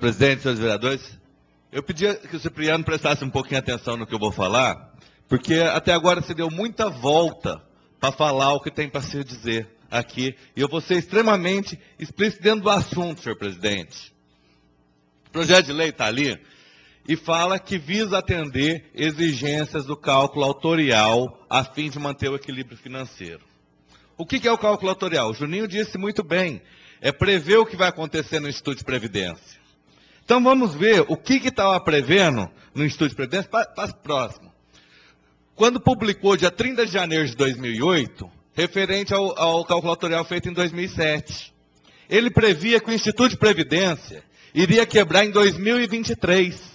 presidente, senhores vereadores, eu pedia que o Cipriano prestasse um pouquinho de atenção no que eu vou falar, porque até agora se deu muita volta para falar o que tem para se dizer aqui, e eu vou ser extremamente explícito dentro do assunto, senhor presidente. O projeto de lei está ali e fala que visa atender exigências do cálculo autorial a fim de manter o equilíbrio financeiro. O que é o cálculo autorial? O Juninho disse muito bem, é prever o que vai acontecer no Instituto de Previdência. Então vamos ver o que estava prevendo no Instituto de Previdência. Passo próximo. Quando publicou, dia 30 de janeiro de 2008, referente ao cálculo autorial feito em 2007, ele previa que o Instituto de Previdência iria quebrar em 2023.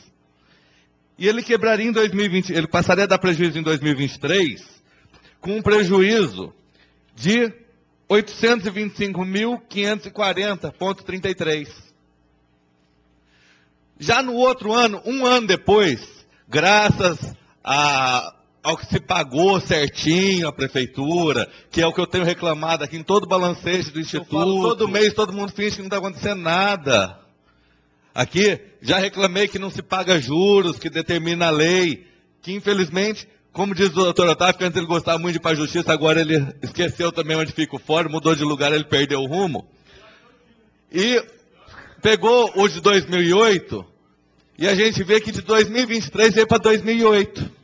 E ele quebraria em 2020, ele passaria a dar prejuízo em 2023, com um prejuízo de 825.540,33. Já no outro ano, um ano depois, graças ao que se pagou certinho a prefeitura, que é o que eu tenho reclamado aqui em todo o balancete do Instituto, todo mês todo mundo finge que não está acontecendo nada. Aqui, já reclamei que não se paga juros, que determina a lei, que infelizmente, como diz o doutor Otávio, que antes ele gostava muito de ir para a justiça, agora ele esqueceu também onde fica o fórum, mudou de lugar, ele perdeu o rumo. E pegou o de 2008, e a gente vê que de 2023 veio para 2008.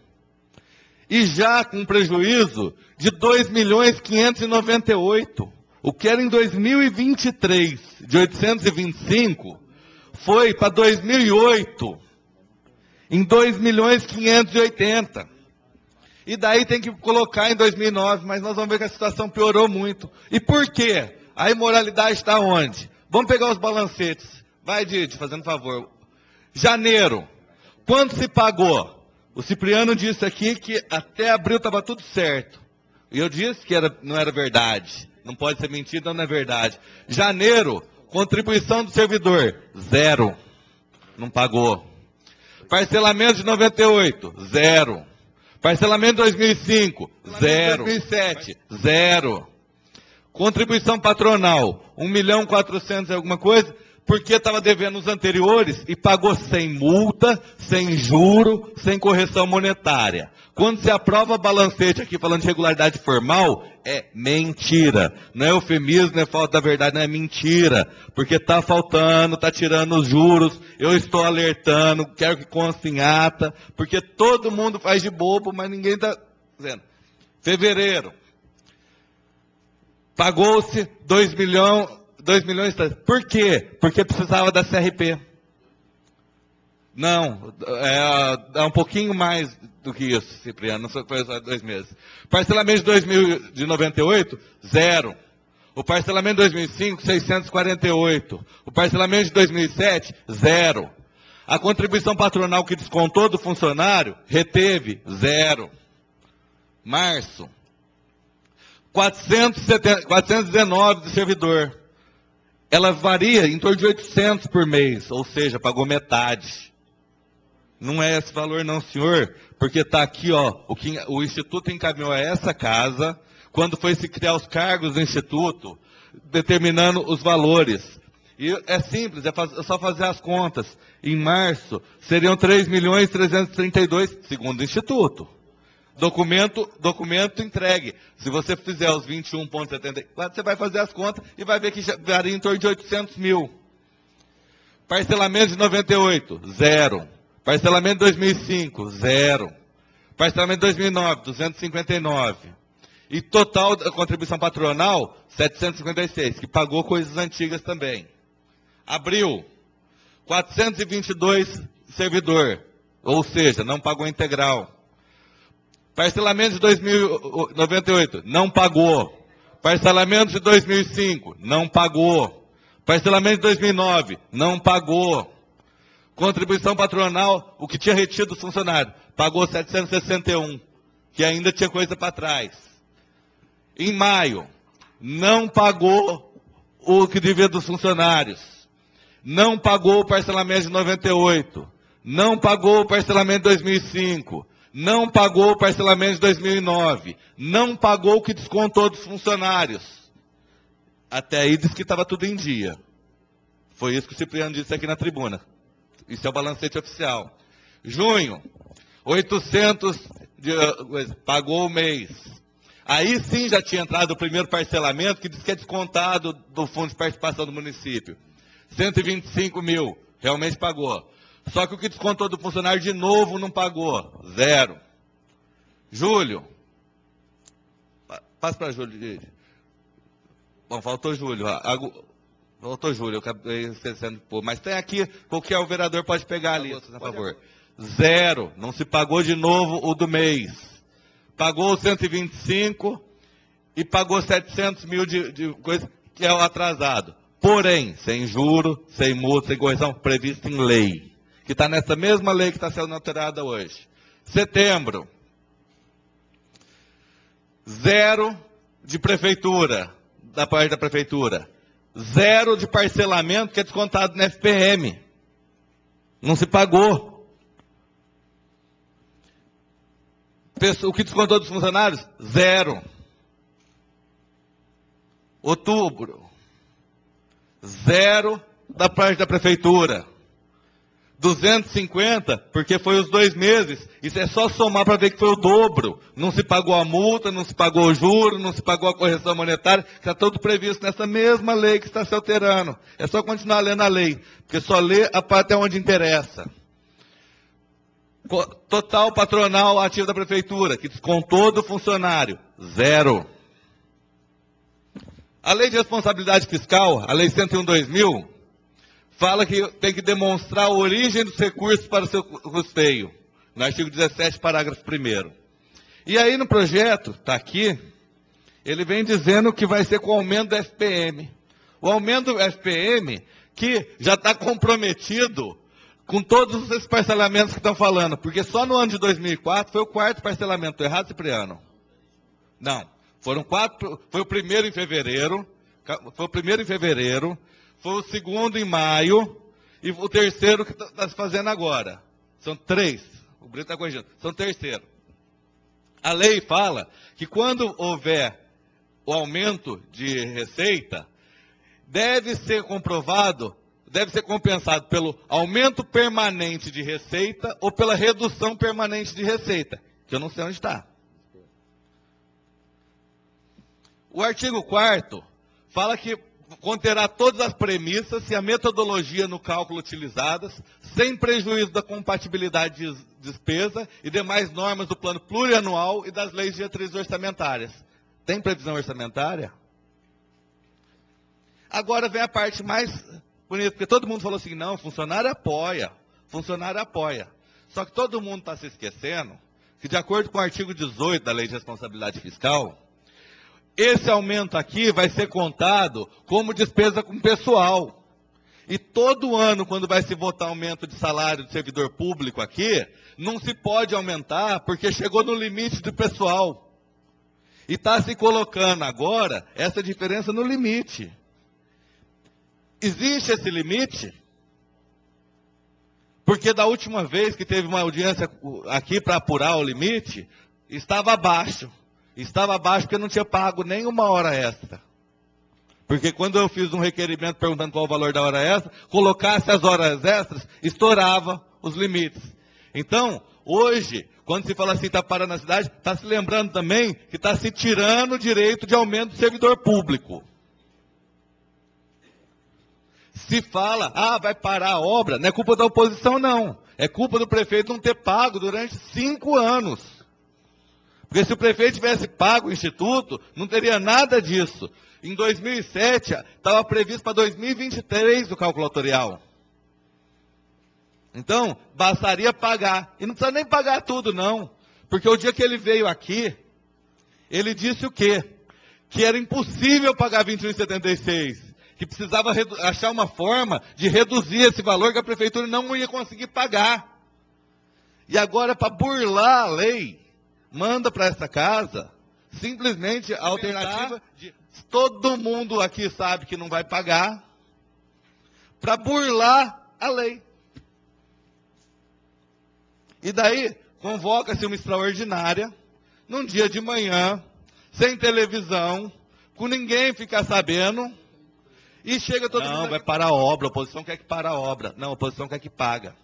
E já com prejuízo de 2.598.000. O que era em 2023, de 825, foi para 2008, em 2.580.000. E daí tem que colocar em 2009, mas nós vamos ver que a situação piorou muito. E por quê? A imoralidade está onde? Vamos pegar os balancetes. Vai, Didi, fazendo favor. Janeiro, quanto se pagou? O Cipriano disse aqui que até abril estava tudo certo. E eu disse que não era verdade. Não pode ser mentira, não é verdade. Janeiro, contribuição do servidor, 0. Não pagou. Parcelamento de 98, 0. Parcelamento de 2005, 0. 2007, 0. Contribuição patronal, 1.400.000 alguma coisa, porque estava devendo os anteriores e pagou sem multa, sem juro, sem correção monetária. Quando se aprova balancete aqui falando de regularidade formal, é mentira. Não é eufemismo, não é falta da verdade, não é mentira. Porque está faltando, está tirando os juros, eu estou alertando, quero que conste em ata, porque todo mundo faz de bobo, mas ninguém está dizendo. Fevereiro, pagou-se 2 milhões. Por quê? Porque precisava da CRP. Não, é um pouquinho mais do que isso, Cipriano, não foi só 2 meses. Parcelamento de 98, 0. O parcelamento de 2005, 648. O parcelamento de 2007, 0. A contribuição patronal que descontou do funcionário, reteve, 0. Março, 419 do servidor. Ela varia em torno de 800 por mês, ou seja, pagou metade. Não é esse valor não, senhor, porque está aqui, ó, o Instituto encaminhou a essa casa, quando foi se criar os cargos do Instituto, determinando os valores. E é simples, é só fazer as contas. Em março, seriam 3.332.000, segundo o Instituto. Documento entregue. Se você fizer os 21,74, você vai fazer as contas e vai ver que já varia em torno de 800.000. Parcelamento de 98, 0. Parcelamento de 2005, 0. Parcelamento de 2009, 259. E total da contribuição patronal, 756, que pagou coisas antigas também. Abril, 422 servidor, ou seja, não pagou integral. Parcelamento de 2098, não pagou. Parcelamento de 2005, não pagou. Parcelamento de 2009, não pagou. Contribuição patronal, o que tinha retido do funcionário, pagou 761, que ainda tinha coisa para trás. Em maio, não pagou o que devia dos funcionários. Não pagou o parcelamento de 98. Não pagou o parcelamento de 2005. Não pagou o parcelamento de 2009. Não pagou o que descontou dos funcionários. Até aí disse que estava tudo em dia. Foi isso que o Cipriano disse aqui na tribuna. Isso é o balancete oficial. Junho, 800 pagou o mês. Aí sim já tinha entrado o primeiro parcelamento, que diz que é descontado do fundo de participação do município. 125 mil, realmente pagou. Só que o que descontou do funcionário de novo não pagou, 0. Julho, passa para Júlio. Bom, faltou Júlio. Faltou Júlio, eu acabei esquecendo. Mas tem aqui, qualquer o vereador pode pegar ali, por favor. 0, não se pagou de novo o do mês. Pagou 125 e pagou 700 mil de coisa que é o atrasado. Porém, sem juro, sem multa, sem correção, previsto em lei. Que está nessa mesma lei que está sendo alterada hoje. Setembro. 0 de prefeitura, da parte da prefeitura. 0 de parcelamento que é descontado no FPM. Não se pagou. O que descontou dos funcionários? 0. Outubro. 0 da parte da prefeitura. 250, porque foi os 2 meses. Isso é só somar para ver que foi o dobro. Não se pagou a multa, não se pagou o juro, não se pagou a correção monetária, que está tudo previsto nessa mesma lei que está se alterando. É só continuar lendo a lei, porque só lê a parte onde interessa. Total patronal ativo da prefeitura, que descontou do funcionário, 0. A lei de responsabilidade fiscal, a lei 101/2000, fala que tem que demonstrar a origem dos recursos para o seu custeio, no artigo 17, parágrafo 1º. E aí no projeto, está aqui, ele vem dizendo que vai ser com o aumento do FPM. O aumento do FPM, que já está comprometido com todos esses parcelamentos que estão falando, porque só no ano de 2004 foi o 4º parcelamento. Estou errado, Cipriano? Não. Foram 4, foi o primeiro em fevereiro, foi o segundo em maio, e o terceiro que está se fazendo agora. São 3. O Brito está corrigindo. São terceiro. A lei fala que quando houver o aumento de receita, deve ser comprovado, deve ser compensado pelo aumento permanente de receita ou pela redução permanente de receita, que eu não sei onde está. O artigo 4º fala que conterá todas as premissas e a metodologia no cálculo utilizadas, sem prejuízo da compatibilidade de despesa e demais normas do plano plurianual e das leis de diretrizes orçamentárias. Tem previsão orçamentária? Agora vem a parte mais bonita, porque todo mundo falou assim, não, funcionário apoia. Só que todo mundo está se esquecendo que, de acordo com o artigo 18 da Lei de Responsabilidade Fiscal, esse aumento aqui vai ser contado como despesa com pessoal. E todo ano, quando vai se votar aumento de salário do servidor público aqui, não se pode aumentar porque chegou no limite do pessoal. E está se colocando agora essa diferença no limite. Existe esse limite? Porque da última vez que teve uma audiência aqui para apurar o limite, estava abaixo. Estava abaixo porque não tinha pago nem uma hora extra. Porque quando eu fiz um requerimento perguntando qual o valor da hora extra, colocasse as horas extras, estourava os limites. Então, hoje, quando se fala assim, está parando na cidade, está se lembrando também que está se tirando o direito de aumento do servidor público. Se fala, vai parar a obra, não é culpa da oposição, não. É culpa do prefeito não ter pago durante 5 anos. Porque se o prefeito tivesse pago o instituto, não teria nada disso. Em 2007, estava previsto para 2023 o cálculo autorial. Então, bastaria pagar. E não precisa nem pagar tudo, não. Porque o dia que ele veio aqui, ele disse o quê? Que era impossível pagar 21,76. Que precisava achar uma forma de reduzir esse valor que a prefeitura não ia conseguir pagar. E agora, para burlar a lei, manda para essa casa, simplesmente a alternativa de todo mundo aqui sabe que não vai pagar, para burlar a lei. E daí, convoca-se uma extraordinária, num dia de manhã, sem televisão, com ninguém ficar sabendo, E chega todo mundo... Não, vai parar a obra, a oposição quer que para a obra. Não, a oposição quer que paga.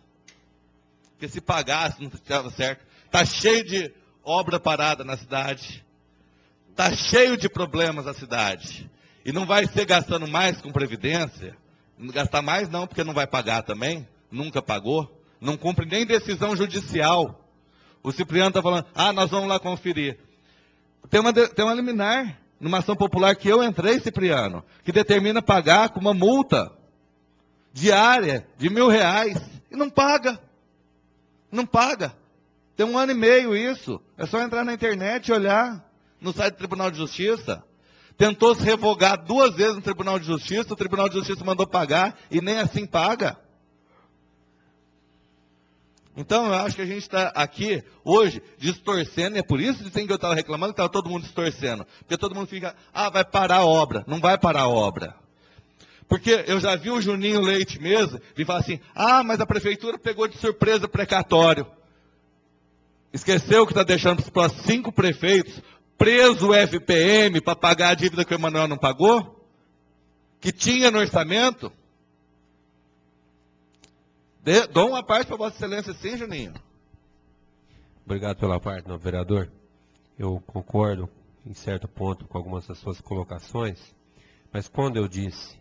Porque se pagasse, não estava certo. Está cheio de obra parada na cidade. Está cheio de problemas na cidade. E não vai ser gastando mais com previdência. Gastar mais não, porque não vai pagar também. Nunca pagou. Não cumpre nem decisão judicial. O Cipriano está falando, nós vamos lá conferir. Tem uma liminar, numa ação popular que eu entrei, Cipriano, que determina pagar com uma multa diária de R$1.000. E não paga. Não paga. Tem 1 ano e meio isso. É só entrar na internet e olhar no site do Tribunal de Justiça. Tentou se revogar 2 vezes no Tribunal de Justiça, o Tribunal de Justiça mandou pagar e nem assim paga. Então, eu acho que a gente está aqui hoje distorcendo, e é por isso que eu estava reclamando que estava todo mundo distorcendo. Porque todo mundo fica, vai parar a obra. Não vai parar a obra. Porque eu já vi o Juninho Leite mesmo, vir falar assim, mas a prefeitura pegou de surpresa o precatório. Esqueceu que está deixando para os 5 prefeitos preso o FPM para pagar a dívida que o Emanuel não pagou? Que tinha no orçamento? Dou uma parte para Vossa Excelência, sim, Juninho. Obrigado pela parte, novo vereador. Eu concordo, em certo ponto, com algumas das suas colocações, mas quando eu disse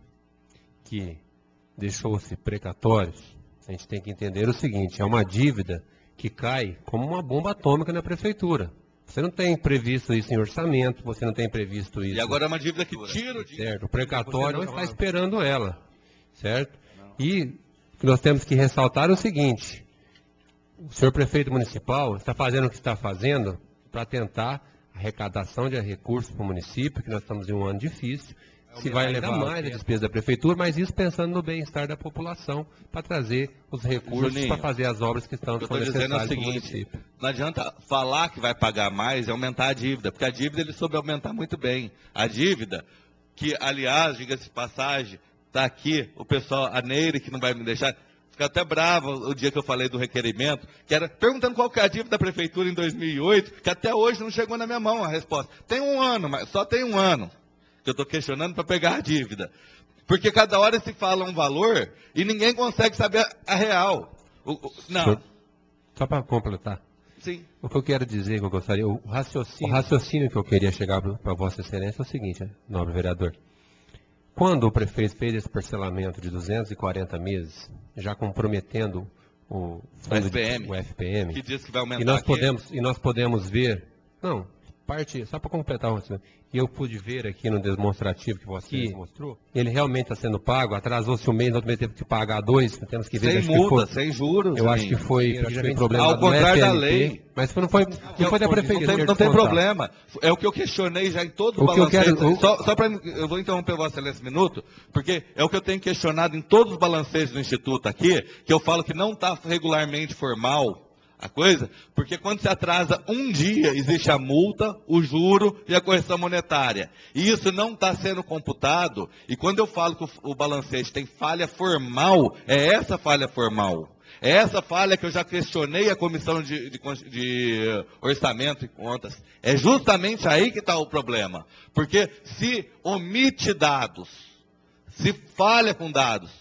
que deixou-se precatórios, a gente tem que entender o seguinte, é uma dívida que cai como uma bomba atômica na prefeitura. Você não tem previsto isso em orçamento, você não tem previsto isso... E agora é uma dívida que tira o dinheiro. Certo, o precatório não está esperando ela, certo? E o que nós temos que ressaltar é o seguinte, o senhor prefeito municipal está fazendo o que está fazendo para tentar arrecadação de recursos para o município, que nós estamos em um ano difícil, se vai levar mais a despesa da prefeitura, mas isso pensando no bem-estar da população, para trazer os recursos para fazer as obras que estão necessárias para o município. Não adianta falar que vai pagar mais e aumentar a dívida, porque a dívida ele soube aumentar muito bem. A dívida, que aliás, diga-se de passagem, está aqui o pessoal, a Neire, que não vai me deixar, fica até brava o dia que eu falei do requerimento, que era perguntando qual que é a dívida da prefeitura em 2008, que até hoje não chegou na minha mão a resposta. Tem 1 ano, mas só tem 1 ano. Que eu estou questionando para pegar a dívida. Porque cada hora se fala um valor e ninguém consegue saber a real. Não. Só para completar. Sim. O que eu quero dizer, que eu gostaria, o raciocínio que eu queria chegar para Vossa Excelência é o seguinte, nobre vereador. Quando o prefeito fez esse parcelamento de 240 meses, já comprometendo o FPM, que diz que vai aumentar e nós podemos ver, só para completar, e eu pude ver aqui no demonstrativo que você mostrou, ele realmente está sendo pago, atrasou-se 1 mês, nós temos que pagar 2, temos que ver... Sem multa, sem juros. Eu acho que foi problema ao contrário da lei. Mas não foi da prefeitura. Não tem problema. É o que eu questionei já em todos os balancetes. Eu vou interromper Vossa Excelência um minuto, porque é o que eu tenho questionado em todos os balancetes do Instituto aqui, que eu falo que não está regularmente formal a coisa, porque quando se atrasa 1 dia, existe a multa, o juro e a correção monetária. E isso não está sendo computado, e quando eu falo que o balancete tem falha formal, é essa falha formal. É essa falha que eu já questionei a Comissão de Orçamento e Contas. É justamente aí que está o problema. Porque se omite dados, se falha com dados,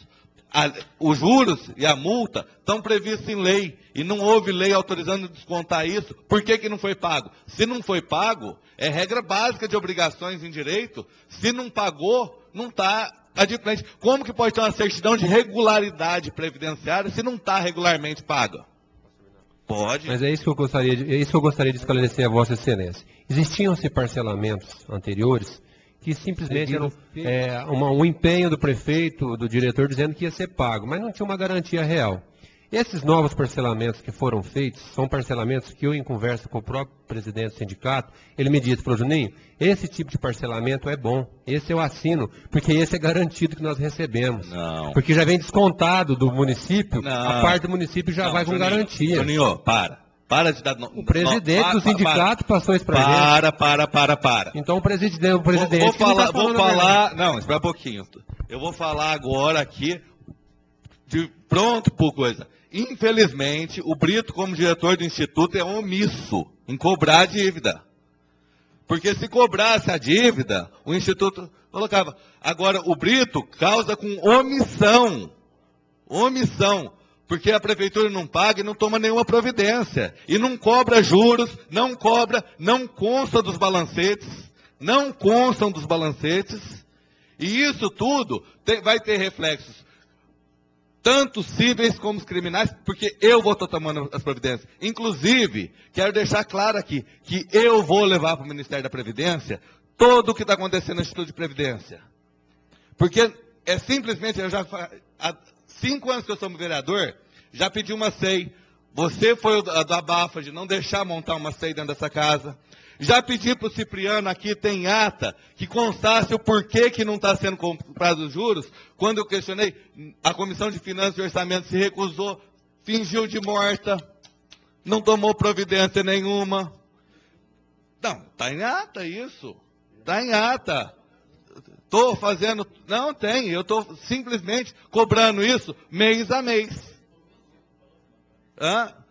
os juros e a multa estão previstos em lei, e não houve lei autorizando descontar isso, por que não foi pago? Se não foi pago, é regra básica de obrigações em direito, se não pagou, não está adimplente. Como que pode ter uma certidão de regularidade previdenciária se não está regularmente paga? Pode. Mas é isso que eu gostaria de esclarecer a Vossa Excelência. Existiam-se parcelamentos anteriores que simplesmente era um empenho do prefeito, do diretor, dizendo que ia ser pago, mas não tinha uma garantia real. Esses novos parcelamentos que foram feitos, são parcelamentos que eu, em conversa com o próprio presidente do sindicato, ele me disse, Juninho, esse tipo de parcelamento é bom, esse eu assino, porque esse é garantido que nós recebemos. Não. Porque já vem descontado do município, a parte do município já vai com garantia. Juninho, para de dar... O presidente do sindicato passou isso para gente. Para. Então o presidente vou falar, não, espera um pouquinho. Eu vou falar agora aqui, pronto por coisa. Infelizmente, o Brito, como diretor do Instituto, é omisso em cobrar a dívida. Porque se cobrasse a dívida, o Instituto colocava. Agora, o Brito causa com omissão. Omissão. Porque a prefeitura não paga e não toma nenhuma providência. E não cobra juros, não cobra, não consta dos balancetes. Não constam dos balancetes. E isso tudo vai ter reflexos, tanto cíveis como os criminais, porque eu vou estar tomando as providências. Inclusive, quero deixar claro aqui, que eu vou levar para o Ministério da Previdência todo o que está acontecendo no Instituto de Previdência. Porque é simplesmente, há 5 anos que eu sou vereador, já pedi uma SEI. Você foi a do abafa de não deixar montar uma SEI dentro dessa casa. Já pedi para o Cipriano, aqui tem ata, que constasse o porquê que não está sendo comprado os juros. Quando eu questionei, a Comissão de Finanças e Orçamento se recusou, fingiu de morta, não tomou providência nenhuma. Não, está em ata isso. Está em ata. Estou fazendo... Não tem, eu estou simplesmente cobrando isso mês a mês.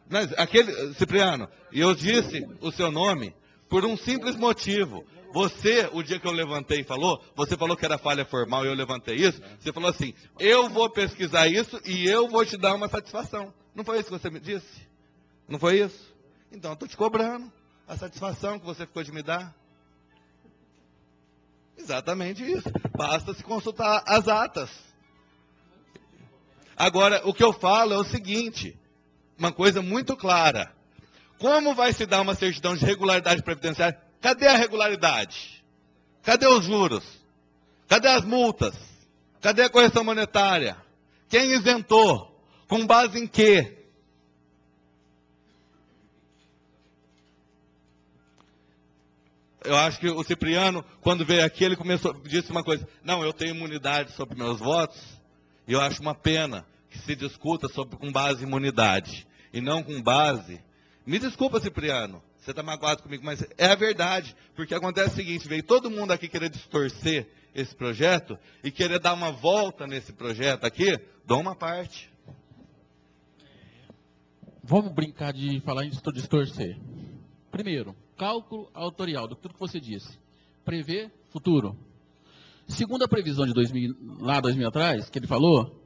Mas aquele, Cipriano, e eu disse o seu nome... Por um simples motivo. Você, o dia que eu levantei e falou, você falou que era falha formal e eu levantei isso, você falou assim, eu vou pesquisar isso e eu vou te dar uma satisfação. Não foi isso que você me disse? Não foi isso? Então eu estou te cobrando a satisfação que você ficou de me dar. Exatamente isso. Basta se consultar as atas. Agora, o que eu falo é o seguinte, uma coisa muito clara. Como vai se dar uma certidão de regularidade previdenciária? Cadê a regularidade? Cadê os juros? Cadê as multas? Cadê a correção monetária? Quem isentou? Com base em quê? Eu acho que o Cipriano, quando veio aqui, ele disse uma coisa. Não, eu tenho imunidade sobre meus votos. E eu acho uma pena que se discuta com base em imunidade. E não com base... Me desculpa, Cipriano, você está magoado comigo, mas é a verdade. Porque acontece o seguinte, veio todo mundo aqui querer distorcer esse projeto e querer dar uma volta nesse projeto aqui, dou uma parte. Vamos brincar de falar em distorcer. Primeiro, cálculo autorial, do tudo que você disse. Prever futuro. Segundo a previsão de 2000 atrás, que ele falou,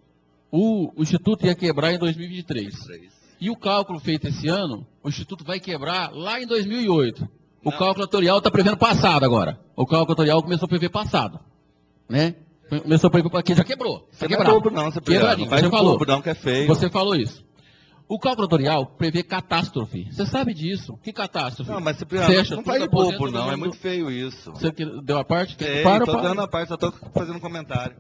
o Instituto ia quebrar em 2023. E o cálculo feito esse ano, o Instituto vai quebrar lá em 2008. O cálculo autorial está prevendo passado agora. O cálculo autorial começou a prever passado. Né? Começou a prever porque já quebrou. Você não é bobo não, você você falou. Bobo não, que é feio. Você falou isso. O cálculo autorial prevê catástrofe. Você sabe disso. Que catástrofe? Não, mas Cipriano, não faz de bobo não, é muito feio isso. Você deu a parte? Estou dando a parte, só estou fazendo um comentário.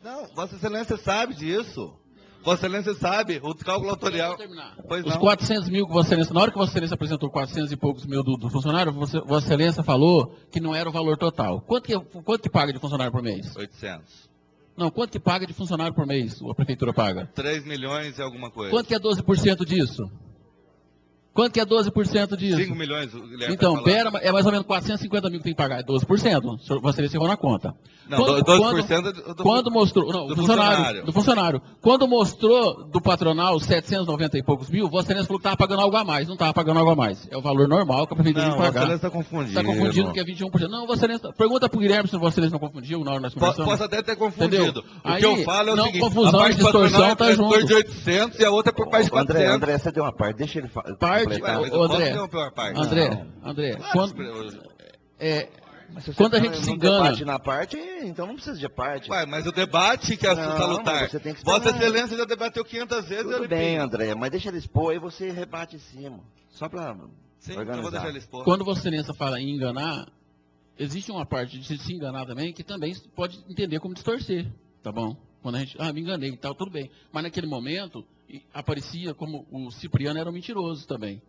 Não, Vossa Excelência sabe disso. Vossa Excelência sabe, o cálculo autorial... Os 400 mil que Vossa Excelência, na hora que Vossa Excelência apresentou 400 e poucos mil do funcionário, Vossa Excelência falou que não era o valor total. Quanto que paga de funcionário por mês? 800. Não, quanto que paga de funcionário por mês a prefeitura paga? 3 milhões e alguma coisa. Quanto que é 12% disso? Quanto que é 12% disso? 5 milhões, o Guilherme então, é mais ou menos 450 mil que tem que pagar, é 12%. Vossa Excelência errou na conta. Não, 12% quando mostrou, não, do funcionário. Quando mostrou do patronal 790 e poucos mil, Vossa Excelência falou que estava pagando algo a mais. Não estava pagando algo a mais. É o valor normal que a prefeitura tem que pagar. Vossa Excelência está confundindo. Está confundindo que é 21%. Não, Vossa Excelência, pergunta para o Guilherme se Vossa Excelência não confundiu na hora nós conversamos. Posso até ter confundido. Entendeu? O que eu falo é o seguinte, confusão, a parte distorção está junto. de 800 e a outra é por parte de 400. André, você deu uma parte, deixa ele falar. André, quando a gente se engana... debate na parte, então não precisa de parte. Mas o debate que é salutar. Você tem que Vossa Excelência já debateu 500 vezes. Tudo bem, André, mas deixa ele expor e você rebate em cima. Só para organizar. Eu vou deixar ele expor. Quando Vossa Excelência fala em enganar, existe uma parte de se enganar também que também pode entender como distorcer, tá bom? Quando a gente, me enganei e tal, tudo bem. Mas naquele momento, aparecia como o Cipriano era um mentiroso também.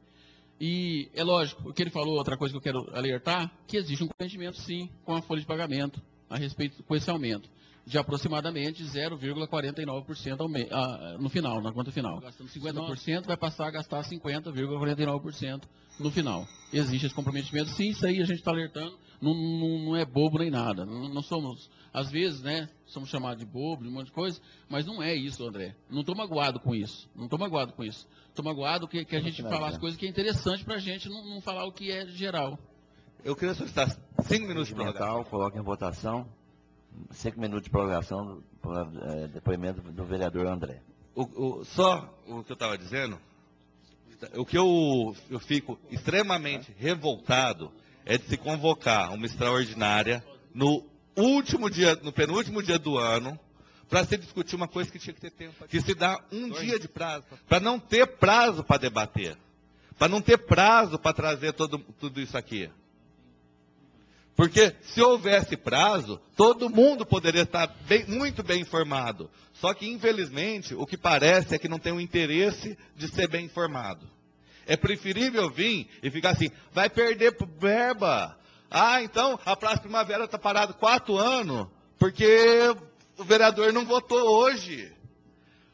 E é lógico, o que ele falou, outra coisa que eu quero alertar, que existe um comprometimento sim com a folha de pagamento a respeito com esse aumento de aproximadamente 0,49% no final, na conta final. Gastando 50%, vai passar a gastar 50,49% no final. Existe esse comprometimento, sim, isso aí a gente está alertando, não é bobo nem nada. Não somos, às vezes, né, somos chamados de bobo, de um monte de coisa, mas não é isso, André. Não estou magoado com isso, Estou magoado que a gente fale as coisas que é interessante para a gente, não falar o que é geral. Eu queria solicitar 5 minutos de prorrogação. Coloque em votação. 5 minutos de prorrogação para depoimento do vereador André. Só o que eu estava dizendo, o que eu fico extremamente revoltado é de se convocar uma extraordinária no penúltimo dia do ano, para se discutir uma coisa que tinha que ter tempo, que se dá um dia de prazo, para não ter prazo para debater, para não ter prazo para trazer tudo isso aqui. Porque se houvesse prazo, todo mundo poderia estar muito bem informado. Só que, infelizmente, o que parece é que não tem o interesse de ser bem informado. É preferível vir e ficar assim, vai perder verba. Ah, então a Praça Primavera está parada 4 anos, porque o vereador não votou hoje.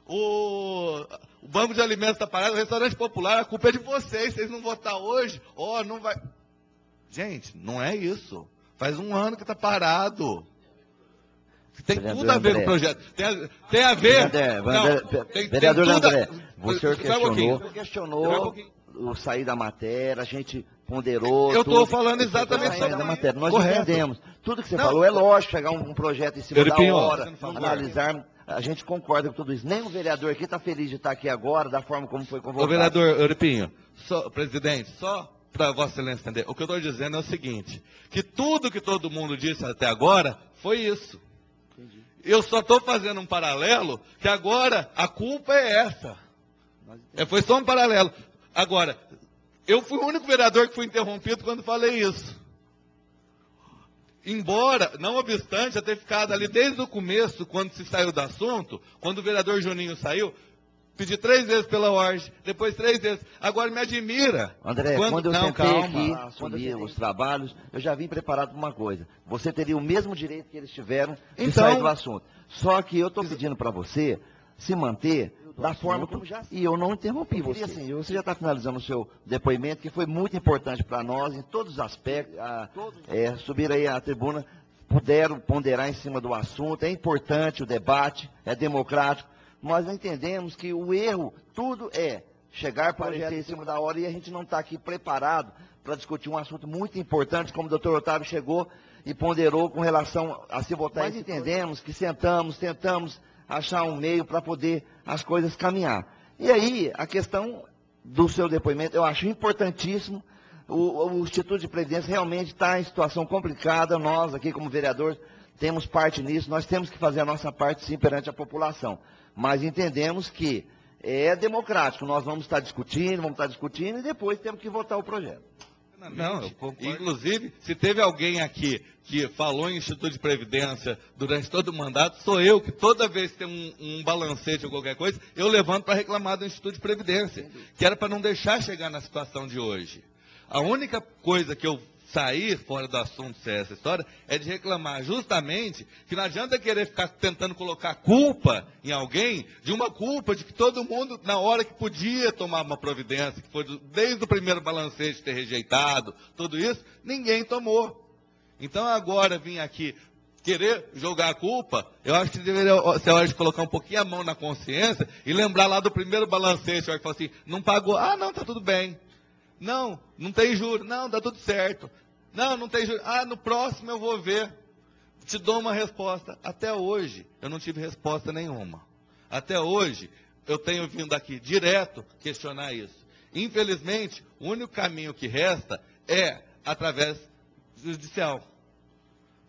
O Banco de Alimentos está parado, o Restaurante Popular, a culpa é de vocês não votar hoje. Oh, não vai... Gente, não é isso. Faz 1 ano que está parado. Tem tudo a ver com o projeto. Tem a ver... Vereador André, o senhor questionou o sair da matéria, a gente ponderou... Eu estou falando exatamente sobre a matéria. Nós correto. entendemos. Tudo que você falou é lógico, chegar um projeto em cima da hora, analisar... A gente concorda com tudo isso. Nem o vereador aqui está feliz de estar aqui agora, da forma como foi convocado. O vereador Euripinho, presidente, só para Vossa Excelência entender, o que eu estou dizendo é o seguinte, que tudo que todo mundo disse até agora foi isso. Entendi. Eu só estou fazendo um paralelo, que agora a culpa é essa. Foi só um paralelo. Agora, eu fui o único vereador que foi interrompido quando falei isso. Embora, não obstante, eu ter ficado ali desde o começo, quando se saiu do assunto, quando o vereador Juninho saiu, pedi 3 vezes pela ordem, depois 3 vezes. Agora me admira. André, quando eu sentei aqui, assumir os trabalhos, eu já vim preparado para uma coisa. Você teria o mesmo direito que eles tiveram de sair do assunto. Só que eu estou pedindo para você se manter da forma como já... E eu não interrompi você. Assim, você já está finalizando o seu depoimento, que foi muito importante para nós, em todos os aspectos. Subir aí à tribuna, puderam ponderar em cima do assunto. É importante o debate, é democrático. Nós entendemos que o erro, tudo é chegar para aparecer em cima da hora e a gente não está aqui preparado para discutir um assunto muito importante, como o doutor Otávio chegou e ponderou com relação a se votar. Nós entendemos que tentamos achar um meio para poder as coisas caminhar. E aí, a questão do seu depoimento, eu acho importantíssimo. O Instituto de Previdência realmente está em situação complicada. Nós, aqui como vereadores, temos parte nisso. Nós temos que fazer a nossa parte, sim, perante a população. Mas entendemos que é democrático. Nós vamos estar discutindo e depois temos que votar o projeto. Não, eu concordo. Inclusive, se teve alguém aqui que falou em Instituto de Previdência durante todo o mandato, sou eu que toda vez que tem um balancete ou qualquer coisa, eu levanto para reclamar do Instituto de Previdência, que era para não deixar chegar na situação de hoje. A única coisa que eu sair fora do assunto, se é essa história, é de reclamar justamente que não adianta querer ficar tentando colocar culpa em alguém, de uma culpa de que todo mundo, na hora que podia tomar uma providência, que foi desde o primeiro balancete ter rejeitado, tudo isso, ninguém tomou. Então agora vir aqui querer jogar a culpa, eu acho que deveria ser hora de colocar um pouquinho a mão na consciência e lembrar lá do primeiro balancete, a hora que falou assim, não pagou, não, tá tudo bem. Não, não tem juros, não, dá tudo certo. Não tem juros. No próximo eu vou ver. Te dou uma resposta. Até hoje, eu não tive resposta nenhuma. Até hoje, eu tenho vindo aqui direto questionar isso. Infelizmente, o único caminho que resta é através judicial.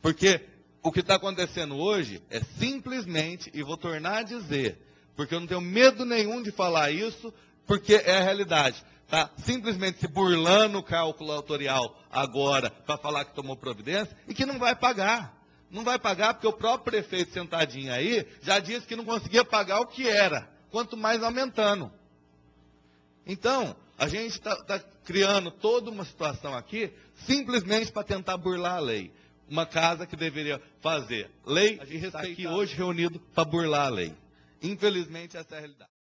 Porque o que está acontecendo hoje é simplesmente, e vou tornar a dizer, porque eu não tenho medo nenhum de falar isso, porque é a realidade. Está simplesmente se burlando o cálculo autorial agora para falar que tomou providência e que não vai pagar. Não vai pagar porque o próprio prefeito sentadinho aí já disse que não conseguia pagar o que era, quanto mais aumentando. Então, a gente está criando toda uma situação aqui simplesmente para tentar burlar a lei. Uma casa que deveria fazer lei, a gente está aqui hoje reunido para burlar a lei. Infelizmente, essa é a realidade.